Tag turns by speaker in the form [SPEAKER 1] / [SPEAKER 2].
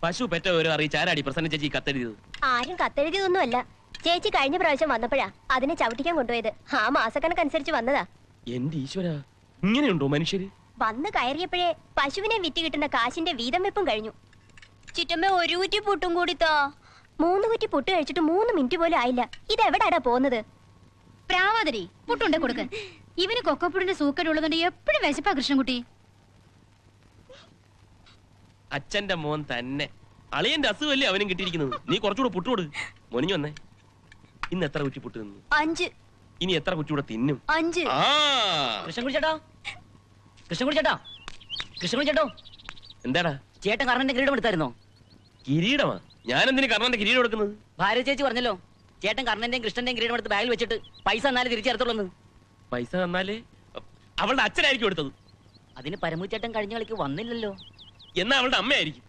[SPEAKER 1] പശു പെറ്റ വിവരം അറിയിച്ച് ആരാടി പ്രസന്ന ചേച്ചി കത്തെഴുതിയത്?
[SPEAKER 2] ആരും കത്തെഴുതിയതൊന്നുമല്ല. ചേച്ചി കഴിഞ്ഞ പ്രാവശ്യം വന്നപ്പോഴാ അതിനെ ചവിട്ടിക്കാൻ കൊണ്ടുപോയത്. ആ മാസക്കണക്കനുസരിച്ച് വന്നതാ.
[SPEAKER 1] എന്റെ ഈശ്വര, ഇങ്ങനെയുണ്ടോ മനുഷ്യര്?
[SPEAKER 2] വന്ന് കയറിയപ്പോഴേ പശുവിനെ വിറ്റ് കിട്ടുന്ന കാശിന്റെ വീതം വെപ്പും കഴിഞ്ഞു. ചുറ്റമ്മ ഒരു കുറ്റി പുട്ടും കൂടി താ. 3 കുറ്റി പുട്ട് കഴിച്ചിട്ട് 3 മിനിറ്റ് പോലും ആയില്ല. ഇതെവിടാടാ പോകുന്നത്?
[SPEAKER 3] പ്രാവാതിരി പുട്ടുണ്ട് കൊടുക്ക്. ഇവന് കൊക്കപ്പുടിന്റെ സൂക്കടുള്ളതുകൊണ്ട് എപ്പോഴും വിശപ്പാ കൃഷ്ണൻകുട്ടി.
[SPEAKER 1] അച്ഛന്റെ മോൻ തന്നെ. അളിയന്റെ അസുഖല്ലേ അവനും കിട്ടിയിരിക്കുന്നത്. നീ കുറച്ചുകൂടെ പുട്ടുകൊട്. മൊനിഞ്ഞു വന്നേ. ഇന്ന് എത്ര കുറ്റി പുട്ട് തിന്നു?
[SPEAKER 2] 5.
[SPEAKER 1] ഇനി എത്ര കുറ്റി കൂടെ തിന്നും?
[SPEAKER 2] 5.
[SPEAKER 4] കൃഷ്ണൻകുടി ചേട്ടാ, കൃഷ്ണൻകുടി ചേട്ടാ, കൃഷ്ണൻകുടി ചേട്ടോ.
[SPEAKER 1] എന്താടാ?
[SPEAKER 4] ചേട്ടൻ കർണന്റെ കിരീടം എടുത്തായിരുന്നോ?
[SPEAKER 1] കിരീടമാ? ഞാൻ എന്തിനു കർണന്റെ കിരീടം എടുക്കുന്നത്?
[SPEAKER 4] ഭാര്യ ചേച്ചി പറഞ്ഞല്ലോ ചേട്ടൻ കർണന്റെയും കൃഷ്ണന്റെയും കിരീടം എടുത്ത് ബാഗിൽ വെച്ചിട്ട് പൈസ തന്നാലേ തിരിച്ചെടുത്തുള്ളൂ.
[SPEAKER 1] പൈസ തന്നാലേ? അവളുടെ അച്ഛനായിരിക്കും എടുത്തത്.
[SPEAKER 4] അതിന് പരമു ചേട്ടൻ കഴിഞ്ഞ കളിക്ക് വന്നില്ലല്ലോ.
[SPEAKER 1] എന്നാ അവളുടെ അമ്മയായിരിക്കും.